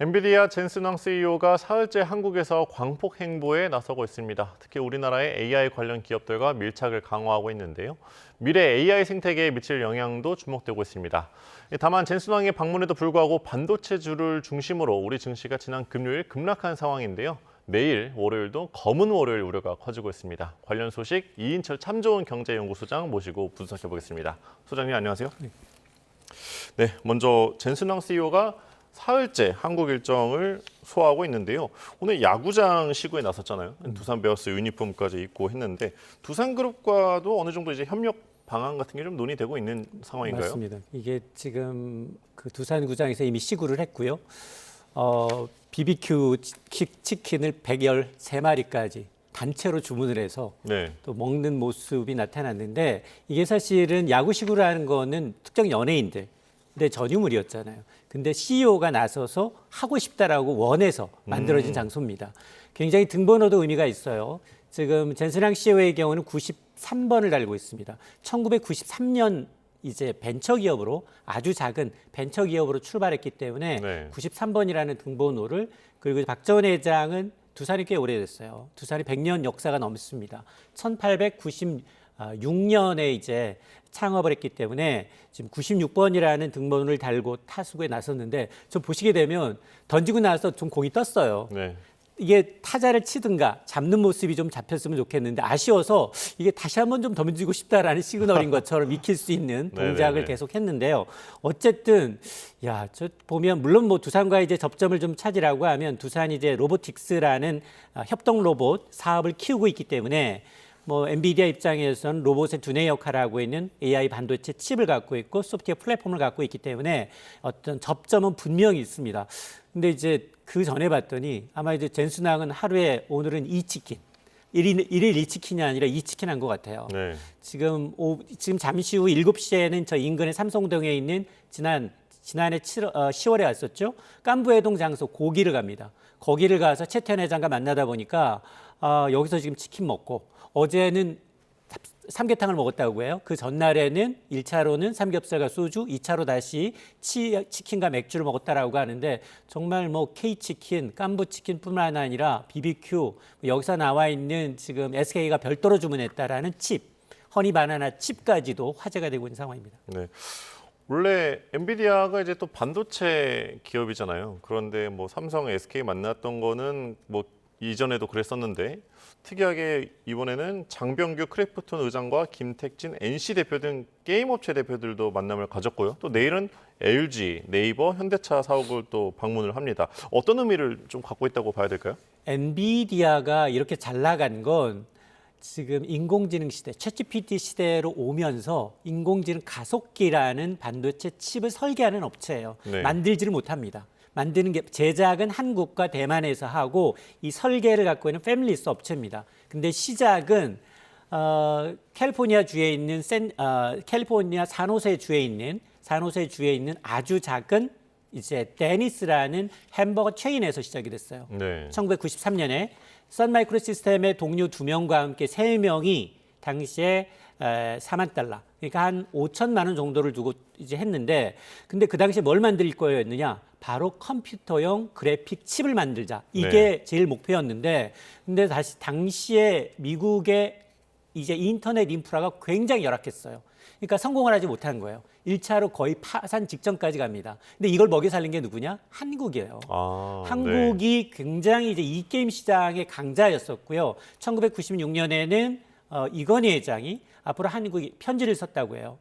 엔비디아 젠슨 황 CEO가 사흘째 한국에서 광폭 행보에 나서고 있습니다. 특히 우리나라의 AI 관련 기업들과 밀착을 강화하고 있는데요. 미래 AI 생태계에 미칠 영향도 주목되고 있습니다. 다만 젠슨 황의 방문에도 불구하고 반도체주를 중심으로 우리 증시가 지난 금요일 급락한 상황인데요. 내일, 월요일도 검은 월요일 우려가 커지고 있습니다. 관련 소식 이인철 참 좋은 경제연구소장 모시고 분석해 보겠습니다. 소장님 안녕하세요. 네, 먼저 젠슨 황 CEO가 사흘째 한국 일정을 소화하고 있는데요. 오늘 야구장 시구에 나섰잖아요. 두산 베어스 유니폼까지 입고 했는데 두산그룹과도 어느 정도 이제 협력 방안 같은 게 좀 논의되고 있는 상황인가요? 맞습니다. 이게 지금 그 두산구장에서 이미 시구를 했고요. BBQ 치킨을 113마리까지 단체로 주문을 해서 또 먹는 모습이 나타났는데 이게 사실은 야구 시구를 하는 거는 특정 연예인들의 전유물이었잖아요. 근데 CEO가 나서서 하고 싶다라고 원해서 만들어진 장소입니다. 굉장히 등번호도 의미가 있어요. 지금 젠슨 황 CEO의 경우는 93번을 달고 있습니다. 1993년 이제 벤처기업으로 아주 작은 벤처기업으로 출발했기 때문에 93번이라는 등번호를 그리고 박 전 회장은 두산이 꽤 오래됐어요. 두산이 100년 역사가 넘습니다. 1896년에 이제 창업을 했기 때문에 지금 96번이라는 등번호를 달고 타수구에 나섰는데 좀 보시게 되면 던지고 나서 좀 공이 떴어요. 이게 타자를 치든가 잡는 모습이 좀 잡혔으면 좋겠는데 아쉬워서 이게 다시 한번 좀 던지고 싶다라는 시그널인 것처럼 익힐 수 있는 동작을 계속 했는데요. 어쨌든 저 보면 물론 뭐 두산과 이제 접점을 좀 찾으라고 하면 두산이 이제 로보틱스라는 협동 로봇 사업을 키우고 있기 때문에 뭐 엔비디아 입장에서는 로봇의 두뇌 역할을 하고 있는 AI 반도체 칩을 갖고 있고 소프트웨어 플랫폼을 갖고 있기 때문에 어떤 접점은 분명히 있습니다. 근데 이제 그 전에 봤더니 아마 이제 젠슨 황은 하루에 오늘은 2치킨, 일일 2치킨이 아니라 2치킨 한 것 같아요. 지금 잠시 후 7시에는 저 인근의 삼성동에 있는 지난해 10월에 왔었죠. 깐부해동 장소 고기를 갑니다. 거기를 가서 최태원 회장과 만나다 보니까 여기서 지금 치킨 먹고 어제는 삼계탕을 먹었다고 해요. 그 전날에는 1차로는 삼겹살과 소주, 2차로 다시 치킨과 맥주를 먹었다라고 하는데 정말 뭐 K치킨, 깐부치킨뿐만 아니라 BBQ, 여기서 나와 있는 지금 SK가 별도로 주문했다라는 칩, 허니바나나 칩까지도 화제가 되고 있는 상황입니다. 원래 엔비디아가 이제 또 반도체 기업이잖아요. 그런데 뭐 삼성, SK 만났던 거는 뭐 이전에도 그랬었는데 특이하게 이번에는 장병규 크래프톤 의장과 김택진 NC 대표 등 게임업체 대표들도 만남을 가졌고요. 또 내일은 LG, 네이버, 현대차 사옥을 또 방문을 합니다. 어떤 의미를 좀 갖고 있다고 봐야 될까요? 엔비디아가 이렇게 잘 나간 건 지금 인공지능 시대, 챗GPT 시대로 오면서 인공지능 가속기라는 반도체 칩을 설계하는 업체예요. 만들지를 못합니다. 만드는 게 제작은 한국과 대만에서 하고 이 설계를 갖고 있는 패밀리스 업체입니다. 근데 시작은 캘리포니아 주에 있는 캘리포니아 산호세 주에 있는 아주 작은 이제 데니스라는 햄버거 체인에서 시작이 됐어요. 1993년에 선마이크로 시스템의 동료 2명과 함께 3명이 당시에 $40,000, 그러니까 한 5천만 원 정도를 두고 이제 했는데, 근데 그 당시에 뭘 만들 거였느냐? 바로 컴퓨터용 그래픽 칩을 만들자. 이게 제일 목표였는데, 근데 당시에 미국의 이제 인터넷 인프라가 굉장히 열악했어요. 그러니까 성공을 하지 못한 거예요. 1차로 거의 파산 직전까지 갑니다. 근데 이걸 먹여 살린 게 누구냐? 한국이에요. 한국이 굉장히 이제 이 게임 시장의 강자였었고요. 1996년에는 이건희 회장이 앞으로 한국이 편지를 썼다고 해요.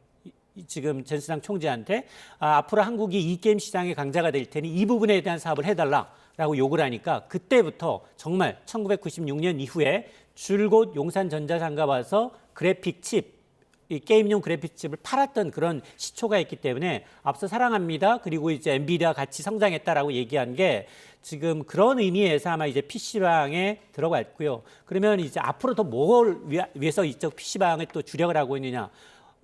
지금 젠슨 황 총재한테 앞으로 한국이 이 게임 시장의 강자가 될 테니 이 부분에 대한 사업을 해달라라고 요구를 하니까 그때부터 정말 1996년 이후에 줄곧 용산 전자상가 와서 그래픽 칩, 이 게임용 그래픽 칩을 팔았던 그런 시초가 있기 때문에 앞서 사랑합니다. 그리고 이제 엔비디아 같이 성장했다라고 얘기한 게 지금 그런 의미에서 아마 이제 PC방에 들어갔고요. 그러면 이제 앞으로 더 뭘 위해서 이쪽 PC방에 또 주력을 하고 있느냐.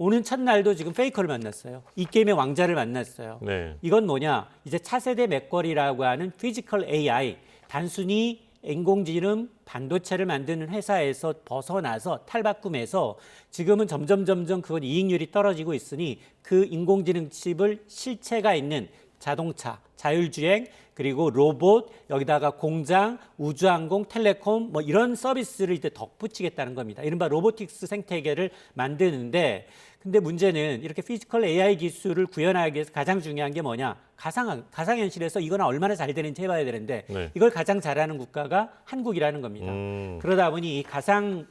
오는 첫날도 지금 페이커를 만났어요. 이 게임의 왕자를 만났어요. 이건 뭐냐. 이제 차세대 맥거리라고 하는 피지컬 AI, 단순히 인공지능 반도체를 만드는 회사에서 벗어나서 탈바꿈해서 지금은 점점 그건 이익률이 떨어지고 있으니 그 인공지능 칩을 실체가 있는 자동차, 자율주행, 그리고 로봇, 여기다가 공장, 우주항공, 텔레콤 뭐 이런 서비스를 이제 덧붙이겠다는 겁니다. 이른바 로보틱스 생태계를 만드는데, 근데 문제는 이렇게 피지컬 AI 기술을 구현하기 위해서 가장 중요한 게 뭐냐? 가상현실에서 이거는 얼마나 잘 되는지 해봐야 되는데 네. 이걸 가장 잘하는 국가가 한국이라는 겁니다. 그러다 보니 이 가상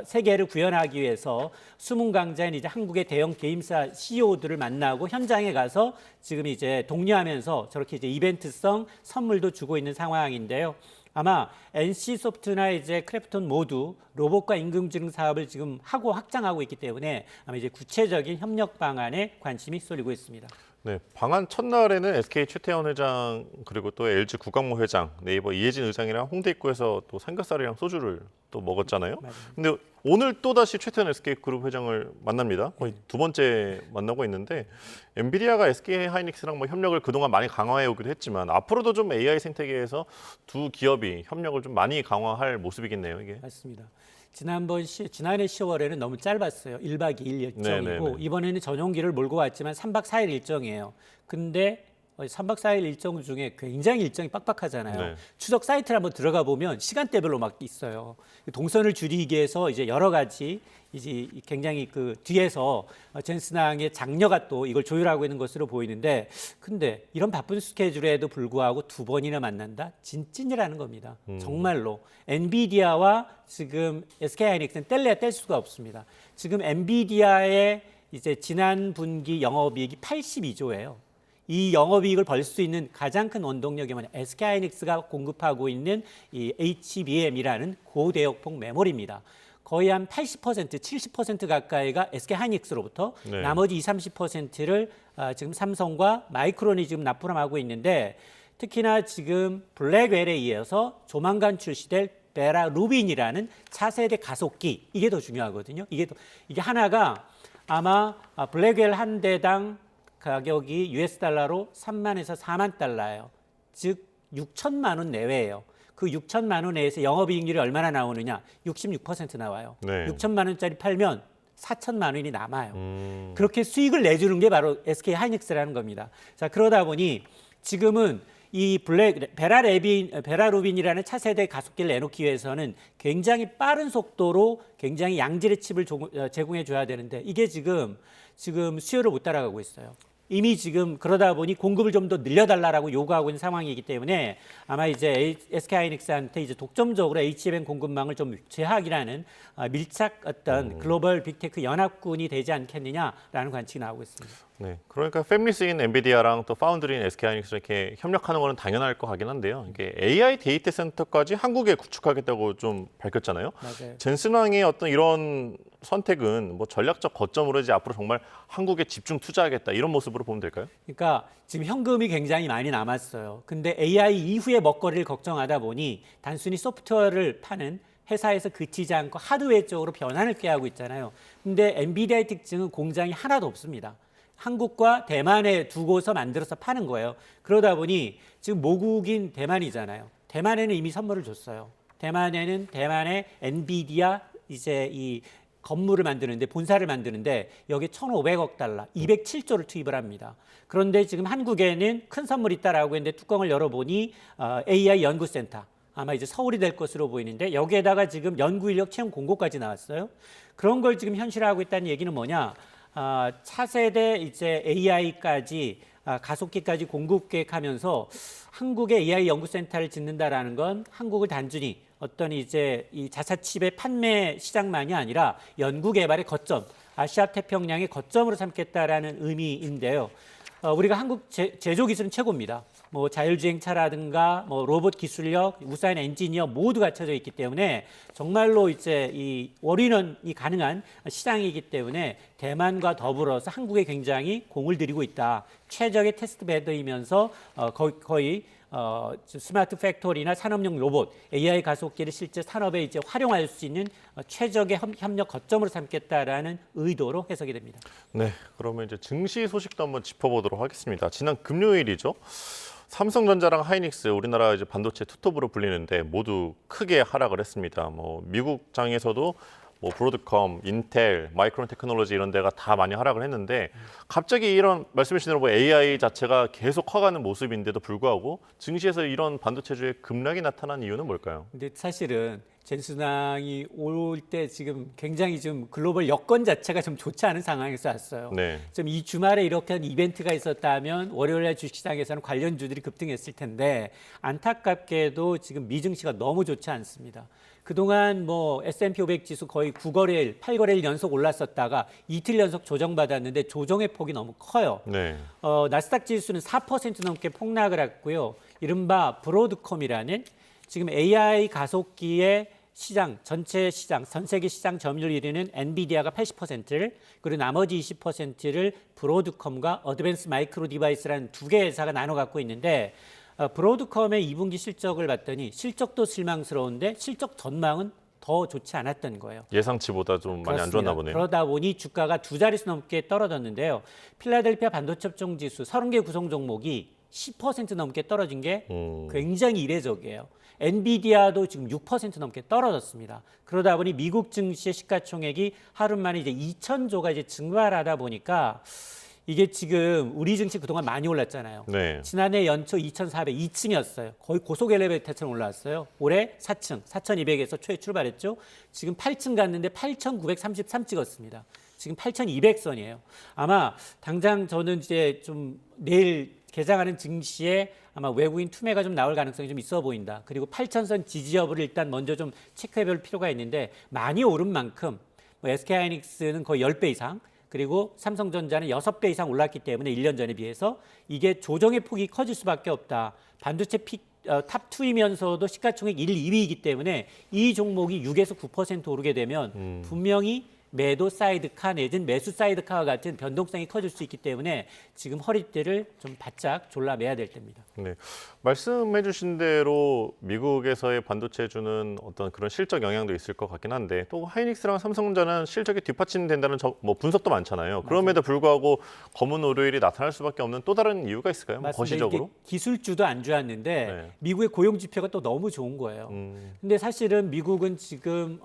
세계를 구현하기 위해서 수문강자인 이제 한국의 대형 게임사 CEO들을 만나고 현장에 가서 지금 이제 독려하면서 저렇게 이제 이벤트성 선물도 주고 있는 상황인데요. 아마 NC소프트나 이제 크래프톤 모두 로봇과 인공지능 사업을 지금 하고 확장하고 있기 때문에 아마 이제 구체적인 협력 방안에 관심이 쏠리고 있습니다. 네, 방한 첫날에는 SK 최태원 회장 그리고 또 LG 구광모 회장, 네이버 이해진 의장이랑 홍대 입구에서 또 삼겹살이랑 소주를 또 먹었잖아요. 맞아요. 근데 오늘 또 다시 최태원 SK그룹 회장을 만납니다. 거의 두 번째 만나고 있는데 엔비디아가 SK 하이닉스랑 뭐 협력을 그동안 많이 강화해 오기도 했지만 앞으로도 좀 AI 생태계에서 두 기업이 협력을 좀 많이 강화할 모습이겠네요, 이게. 맞습니다. 지난해 10월에는 너무 짧았어요. 1박 2일 일정이고 네네네. 이번에는 전용기를 몰고 왔지만 3박 4일 일정이에요. 근데 3박 4일 일정 중에 굉장히 일정이 빡빡하잖아요. 네. 추석 사이트를 한번 들어가 보면 시간대별로 막 있어요. 동선을 줄이기 위해서 이제 여러 가지 이제 굉장히 그 뒤에서 젠슨항의 장녀가 또 이걸 조율하고 있는 것으로 보이는데, 근데 이런 바쁜 스케줄에도 불구하고 두 번이나 만난다? 진찐이라는 겁니다. 정말로 엔비디아와 지금 SK하이닉스는 뗄래야 뗄 수가 없습니다. 지금 엔비디아의 이제 지난 분기 영업이익이 82조예요. 이 영업이익을 벌 수 있는 가장 큰 원동력이 뭐냐? SK하이닉스가 공급하고 있는 이 HBM이라는 고대역폭 메모리입니다. 거의 한 80%, 70% 가까이가 SK하이닉스로부터 네. 나머지 20, 30%를 지금 삼성과 마이크론이 지금 납품하고 있는데, 특히나 지금 블랙웰에 이어서 조만간 출시될 베라 루빈이라는 차세대 가속기, 이게 더 중요하거든요. 이게 하나가 아마 블랙웰 한 대당 가격이 US 달러로 3만에서 4만 달러예요. 즉 6천만 원 내외예요. 그 6천만 원 내에서 영업이익률이 얼마나 나오느냐? 66% 나와요. 네. 6천만 원짜리 팔면 4천만 원이 남아요. 그렇게 수익을 내주는 게 바로 SK 하이닉스라는 겁니다. 자, 그러다 보니 지금은 이 베라 루빈이라는 차세대 가속기를 내놓기 위해서는 굉장히 빠른 속도로 굉장히 양질의 칩을 제공해 줘야 되는데, 이게 지금 수요를 못 따라가고 있어요. 이미 지금 그러다 보니 공급을 좀 더 늘려달라고 요구하고 있는 상황이기 때문에 아마 이제 SK하이닉스한테 이제 독점적으로 HBM 공급망을 좀 제약이라는 밀착 어떤 글로벌 빅테크 연합군이 되지 않겠느냐라는 관측이 나오고 있습니다. 네, 그러니까 팹리스인 엔비디아랑 또 파운드리인 SK하이닉스 이렇게 협력하는 거는 당연할 것 같긴 한데요. 이게 AI 데이터 센터까지 한국에 구축하겠다고 좀 밝혔잖아요. 맞아요. 젠슨 왕의 어떤 이런 선택은 뭐 전략적 거점으로 이제 앞으로 정말 한국에 집중 투자하겠다 이런 모습으로 보면 될까요? 그러니까 지금 현금이 굉장히 많이 남았어요. 근데 AI 이후의 먹거리를 걱정하다 보니 단순히 소프트웨어를 파는 회사에서 그치지 않고 하드웨어 쪽으로 변환을 꾀하고 있잖아요. 근데 엔비디아의 특징은 공장이 하나도 없습니다. 한국과 대만에 두고서 만들어서 파는 거예요. 그러다 보니 지금 모국인 대만이잖아요. 대만에는 이미 선물을 줬어요. 대만의 엔비디아 이제 이 건물을 만드는데, 본사를 만드는데 여기에 1,500억 달러, 207조를 투입을 합니다. 그런데 지금 한국에는 큰 선물이 있다라고 했는데 뚜껑을 열어보니 AI 연구센터, 아마 이제 서울이 될 것으로 보이는데 여기에다가 지금 연구 인력 채용 공고까지 나왔어요. 그런 걸 지금 현실화하고 있다는 얘기는 뭐냐? 차세대 이제 AI까지 가속기까지 공급 계획하면서 한국의 AI 연구센터를 짓는다라는 건 한국을 단순히 어떤 이제 이 자사 칩의 판매 시장만이 아니라 연구 개발의 거점, 아시아 태평양의 거점으로 삼겠다라는 의미인데요. 우리가 한국 제조 기술은 최고입니다. 뭐 자율주행차라든가 뭐 로봇 기술력, 우수한 엔지니어 모두 갖춰져 있기 때문에 정말로 이제 이 올인원이 가능한 시장이기 때문에 대만과 더불어서 한국에 굉장히 공을 들이고 있다. 최적의 테스트 베드이면서 거의 스마트 팩토리나 산업용 로봇, AI 가속기를 실제 산업에 이제 활용할 수 있는 최적의 협력 거점으로 삼겠다라는 의도로 해석이 됩니다. 네, 그러면 이제 증시 소식도 한번 짚어보도록 하겠습니다. 지난 금요일이죠. 삼성전자랑 하이닉스, 우리나라 이제 반도체 투톱으로 불리는데 모두 크게 하락을 했습니다. 뭐 미국 장에서도 뭐 브로드컴, 인텔, 마이크론 테크놀로지 이런 데가 다 많이 하락을 했는데 갑자기 이런 말씀하신 대로 뭐 AI 자체가 계속 커가는 모습인데도 불구하고 증시에서 이런 반도체주의 급락이 나타난 이유는 뭘까요? 근데 사실은 젠순항이 올 때 지금 굉장히 좀 글로벌 여건 자체가 좀 좋지 않은 상황에서 왔어요. 네. 좀 이 주말에 이렇게 한 이벤트가 있었다면 월요일날 주식시장에서는 관련주들이 급등했을 텐데 안타깝게도 지금 미증시가 너무 좋지 않습니다. 그동안 뭐 S&P 500 지수 거의 9거래일, 8거래일 연속 올랐었다가 이틀 연속 조정받았는데 조정의 폭이 너무 커요. 네. 나스닥 지수는 4% 넘게 폭락을 했고요. 이른바 브로드컴이라는 지금 AI 가속기의 시장, 전체 시장, 전 세계 시장 점유율 1위는 엔비디아가 80%를 그리고 나머지 20%를 브로드컴과 어드밴스 마이크로 디바이스라는 두 개의 회사가 나눠 갖고 있는데 브로드컴의 2분기 실적을 봤더니 실적도 실망스러운데 실적 전망은 더 좋지 않았던 거예요. 예상치보다 좀 많이 안 좋았나 보네요. 그러다 보니 주가가 두 자릿수 넘게 떨어졌는데요. 필라델피아 반도체 업종 지수 30개 구성 종목이 10% 넘게 떨어진 게 굉장히 이례적이에요. 엔비디아도 지금 6% 넘게 떨어졌습니다. 그러다 보니 미국 증시의 시가총액이 하루 만에 이제 2,000조가 이제 증발하다 보니까 이게 지금 우리 증시 그동안 많이 올랐잖아요. 네. 지난해 연초 2,400, 2층이었어요. 거의 고속 엘리베이터처럼 올라왔어요. 올해 4층, 4,200에서 초에 출발했죠. 지금 8층 갔는데 8,933 찍었습니다. 지금 8,200선이에요. 아마 당장 저는 이제 좀 내일 개장하는 증시에 아마 외국인 투매가 좀 나올 가능성이 좀 있어 보인다. 그리고 8,000선 지지 여부를 일단 먼저 좀 체크해 볼 필요가 있는데 많이 오른 만큼 뭐 SK하이닉스는 거의 10배 이상 그리고 삼성전자는 6배 이상 올랐기 때문에 1년 전에 비해서 이게 조정의 폭이 커질 수밖에 없다. 반도체 탑2이면서도 시가총액 1, 2위이기 때문에 이 종목이 6에서 9% 오르게 되면 분명히 매도 사이드카 내지는 매수 사이드카와 같은 변동성이 커질 수 있기 때문에 지금 허리띠를 좀 바짝 졸라매야 될 때입니다. 네, 말씀해 주신 대로 미국에서의 반도체주는 어떤 그런 실적 영향도 있을 것 같긴 한데 또 하이닉스랑 삼성전자는 실적이 뒷받침된다는 뭐 분석도 많잖아요. 그럼에도 불구하고 검은 월요일이 나타날 수밖에 없는 또 다른 이유가 있을까요? 뭐 거시적으로? 기술주도 안 좋았는데 네. 미국의 고용 지표가 또 너무 좋은 거예요. 근데 사실은 미국은 지금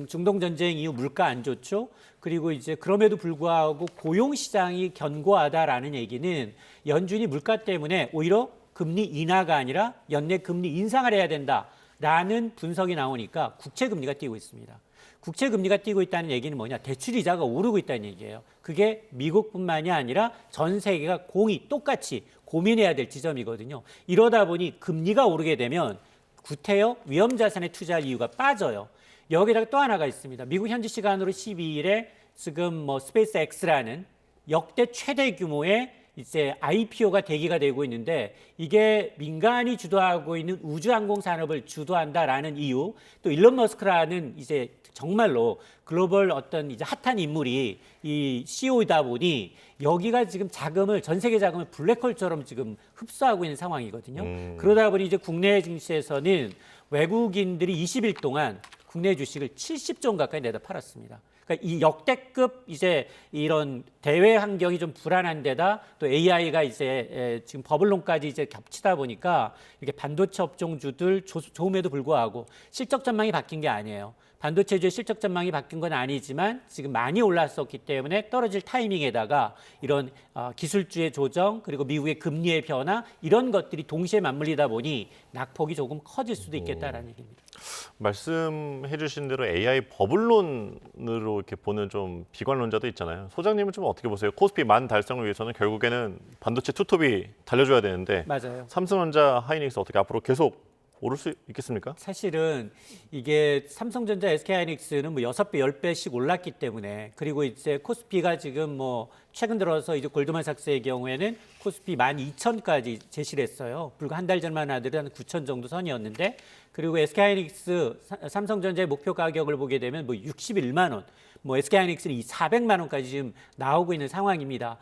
중동 전쟁 이후 물가 안 좋죠. 그리고 이제 그럼에도 불구하고 고용 시장이 견고하다라는 얘기는 연준이 물가 때문에 오히려 금리 인하가 아니라 연내 금리 인상을 해야 된다라는 분석이 나오니까 국채 금리가 뛰고 있습니다. 국채 금리가 뛰고 있다는 얘기는 뭐냐? 대출 이자가 오르고 있다는 얘기예요. 그게 미국뿐만이 아니라 전 세계가 공이 똑같이 고민해야 될 지점이거든요. 이러다 보니 금리가 오르게 되면 구태여 위험 자산에 투자할 이유가 빠져요. 여기다가 또 하나가 있습니다. 미국 현지 시간으로 12일에 지금 뭐 스페이스 X라는 역대 최대 규모의 이제 IPO가 대기가 되고 있는데 이게 민간이 주도하고 있는 우주항공 산업을 주도한다라는 이유, 또 일론 머스크라는 이제 정말로 글로벌 어떤 이제 핫한 인물이 이 CEO이다 보니 여기가 지금 자금을 전 세계 자금을 블랙홀처럼 지금 흡수하고 있는 상황이거든요. 그러다 보니 이제 국내 증시에서는 외국인들이 20일 동안 국내 주식을 70조 원 가까이 내다 팔았습니다. 그러니까 이 역대급 이제 이런 대외 환경이 좀 불안한 데다 또 AI가 이제 지금 버블론까지 이제 겹치다 보니까 이게 반도체 업종주들 좋음에도 불구하고 실적 전망이 바뀐 게 아니에요. 반도체주의 실적 전망이 바뀐 건 아니지만 지금 많이 올랐었기 때문에 떨어질 타이밍에다가 이런 기술주의 조정 그리고 미국의 금리의 변화 이런 것들이 동시에 맞물리다 보니 낙폭이 조금 커질 수도 있겠다라는 얘기입니다. 말씀해 주신 대로 AI 버블론으로 이렇게 보는 좀 비관론자도 있잖아요. 소장님은 좀 어떻게 보세요? 코스피 만 달성을 위해서는 결국에는 반도체 투톱이 달려줘야 되는데 맞아요. 삼성전자, 하이닉스 어떻게 앞으로 계속 오를 수 있겠습니까? 사실은 이게 삼성전자, SK하이닉스는 뭐 6배, 10배씩 올랐기 때문에 그리고 이제 코스피가 지금 뭐 최근 들어서 이제 골드만삭스의 경우에는 코스피 12,000까지 제시를 했어요. 불과 한 달 전만 하더라도 한 9,000 정도 선이었는데 그리고 SK하이닉스, 삼성전자의 목표 가격을 보게 되면 뭐 61만 원, 뭐 SK하이닉스는 400만 원까지 지금 나오고 있는 상황입니다.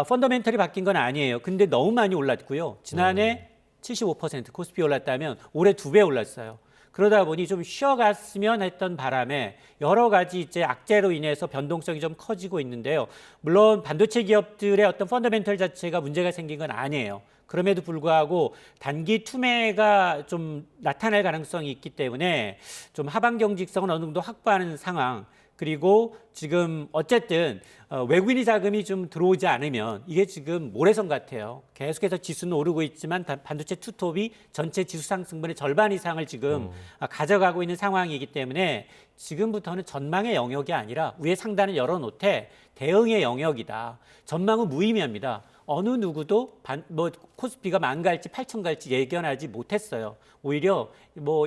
펀더멘털이 바뀐 건 아니에요. 근데 너무 많이 올랐고요. 지난해 75% 코스피 올랐다면 올해 2배 올랐어요. 그러다 보니 좀 쉬어갔으면 했던 바람에 여러 가지 이제 악재로 인해서 변동성이 좀 커지고 있는데요. 물론 반도체 기업들의 어떤 펀더멘털 자체가 문제가 생긴 건 아니에요. 그럼에도 불구하고 단기 투매가 좀 나타날 가능성이 있기 때문에 좀 하방 경직성은 어느 정도 확보하는 상황. 그리고 지금 어쨌든 외국인이 자금이 좀 들어오지 않으면 이게 지금 모래성 같아요. 계속해서 지수는 오르고 있지만 반도체 투톱이 전체 지수 상승분의 절반 이상을 지금 가져가고 있는 상황이기 때문에 지금부터는 전망의 영역이 아니라 위에 상단을 열어놓되 대응의 영역이다. 전망은 무의미합니다. 어느 누구도 코스피가 10,000 갈지 8,000 갈지 예견하지 못했어요. 오히려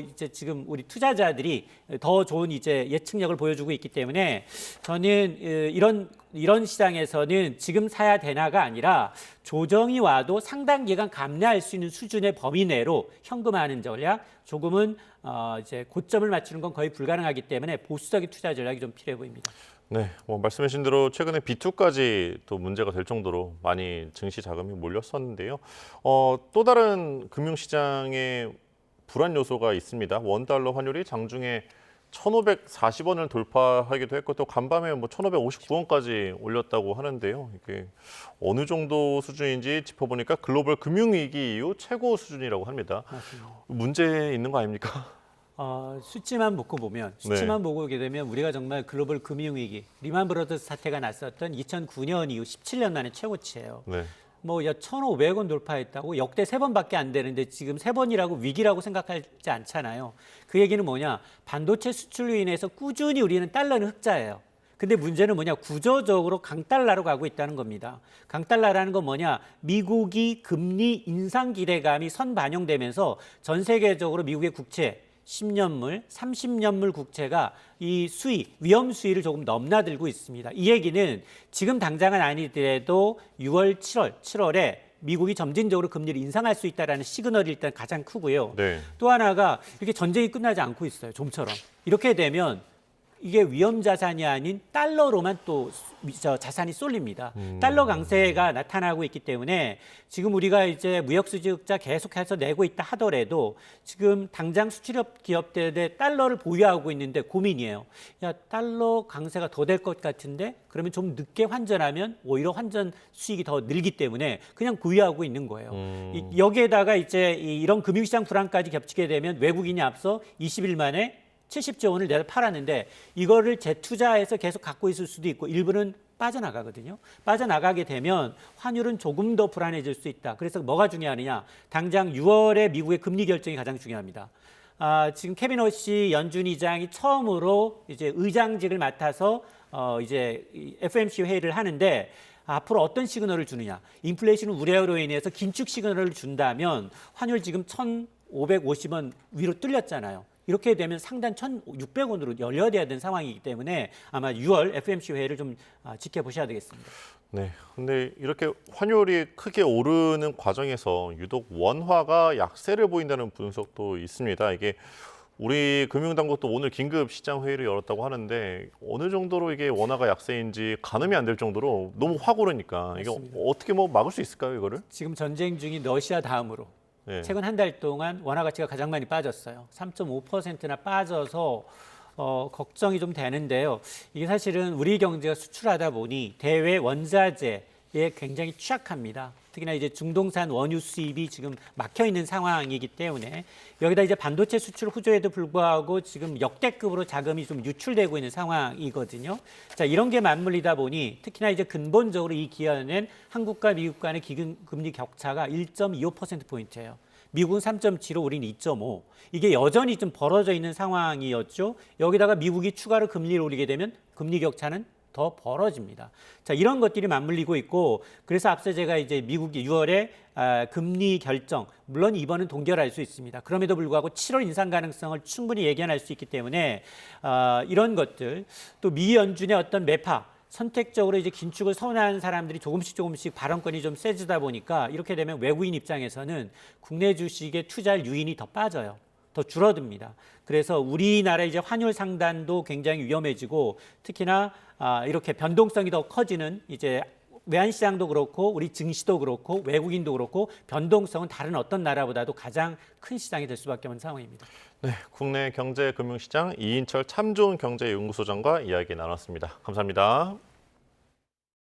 이제 지금 우리 투자자들이 더 좋은 이제 예측력을 보여주고 있기 때문에 저는 이런 시장에서는 지금 사야 되나가 아니라 조정이 와도 상당 기간 감내할 수 있는 수준의 범위 내로 현금화하는 전략, 조금은 이제 고점을 맞추는 건 거의 불가능하기 때문에 보수적인 투자 전략이 좀 필요해 보입니다. 네, 말씀하신 대로 최근에 B2까지 또 문제가 될 정도로 많이 증시 자금이 몰렸었는데요. 또 다른 금융시장에 불안 요소가 있습니다. 원달러 환율이 장중에 1,540원을 돌파하기도 했고 또 간밤에 1,559원까지 올렸다고 하는데요. 이게 어느 정도 수준인지 짚어보니까 글로벌 금융위기 이후 최고 수준이라고 합니다. 맞습니다. 문제 있는 거 아닙니까? 수치만 보고 보면 보고 오게 되면 우리가 정말 글로벌 금융위기, 리만 브러더스 사태가 났었던 2009년 이후 17년 만에 최고치예요. 네. 1,500원 돌파했다고 역대 3번밖에 안 되는데 지금 3번이라고 위기라고 생각하지 않잖아요. 그 얘기는 뭐냐? 반도체 수출로 인해서 꾸준히 우리는 달러는 흑자예요. 근데 문제는 뭐냐? 구조적으로 강달러로 가고 있다는 겁니다. 강달러라는 건 뭐냐? 미국이 금리 인상 기대감이 선반영되면서 전 세계적으로 미국의 국채 10년물, 30년물 국채가 이 위험 수위를 조금 넘나들고 있습니다. 이 얘기는 지금 당장은 아니더라도 6월, 7월에 미국이 점진적으로 금리를 인상할 수 있다는 시그널이 일단 가장 크고요. 네. 또 하나가 이렇게 전쟁이 끝나지 않고 있어요. 좀처럼. 이렇게 되면 이게 위험 자산이 아닌 달러로만 또 자산이 쏠립니다. 달러 강세가 나타나고 있기 때문에 지금 우리가 이제 무역 수지 흑자 계속해서 내고 있다 하더라도 지금 당장 수출업 기업들의 달러를 보유하고 있는데 고민이에요. 야, 달러 강세가 더 될 것 같은데 그러면 좀 늦게 환전하면 오히려 환전 수익이 더 늘기 때문에 그냥 보유하고 있는 거예요. 여기에다가 이제 이런 금융시장 불안까지 겹치게 되면 외국인이 앞서 20일 만에 70조 원을 내가 팔았는데 이거를 재투자해서 계속 갖고 있을 수도 있고 일부는 빠져나가거든요. 빠져나가게 되면 환율은 조금 더 불안해질 수 있다. 그래서 뭐가 중요하느냐? 당장 6월에 미국의 금리 결정이 가장 중요합니다. 지금 케빈 허시 연준 의장이 처음으로 이제 의장직을 맡아서 이제 FOMC 회의를 하는데 앞으로 어떤 시그널을 주느냐? 인플레이션 우려로 인해서 긴축 시그널을 준다면 환율 지금 1,550원 위로 뚫렸잖아요. 이렇게 되면 상단 1,600원으로 열려야 되는 상황이기 때문에 아마 6월 FOMC 회의를 좀 지켜보셔야 되겠습니다. 네, 근데 이렇게 환율이 크게 오르는 과정에서 유독 원화가 약세를 보인다는 분석도 있습니다. 이게 우리 금융당국도 오늘 긴급 시장 회의를 열었다고 하는데 어느 정도로 이게 원화가 약세인지 가늠이 안 될 정도로 너무 확 오르니까 이거 어떻게 막을 수 있을까요, 이거를? 지금 전쟁 중인 러시아 다음으로 네. 최근 한 달 동안 원화 가치가 가장 많이 빠졌어요. 3.5%나 빠져서 걱정이 좀 되는데요. 이게 사실은 우리 경제가 수출하다 보니 대외 원자재에 굉장히 취약합니다. 특히나 이제 중동산 원유 수입이 지금 막혀 있는 상황이기 때문에 여기다 이제 반도체 수출 후조에도 불구하고 지금 역대급으로 자금이 좀 유출되고 있는 상황이거든요. 자, 이런 게 맞물리다 보니 특히나 이제 근본적으로 이 기간엔 한국과 미국 간의 기금리 격차가 1.25%포인트예요. 미국은 3.75, 우리는 2.5. 이게 여전히 좀 벌어져 있는 상황이었죠. 여기다가 미국이 추가로 금리를 올리게 되면 금리 격차는 더 벌어집니다. 자, 이런 것들이 맞물리고 있고 그래서 앞서 제가 이제 미국이 6월에 금리 결정, 물론 이번은 동결할 수 있습니다. 그럼에도 불구하고 7월 인상 가능성을 충분히 예견할 수 있기 때문에 이런 것들 또 미 연준의 어떤 매파 선택적으로 이제 긴축을 선호하는 사람들이 조금씩 발언권이 좀 세지다 보니까 이렇게 되면 외국인 입장에서는 국내 주식에 투자할 유인이 더 빠져요. 더 줄어듭니다. 그래서 우리나라 이제 환율 상단도 굉장히 위험해지고 특히나 이렇게 변동성이 더 커지는 이제 외환시장도 그렇고 우리 증시도 그렇고 외국인도 그렇고 변동성은 다른 어떤 나라보다도 가장 큰 시장이 될 수밖에 없는 상황입니다. 네, 국내 경제금융시장 이인철 참 좋은 경제연구소장과 이야기 나눴습니다. 감사합니다.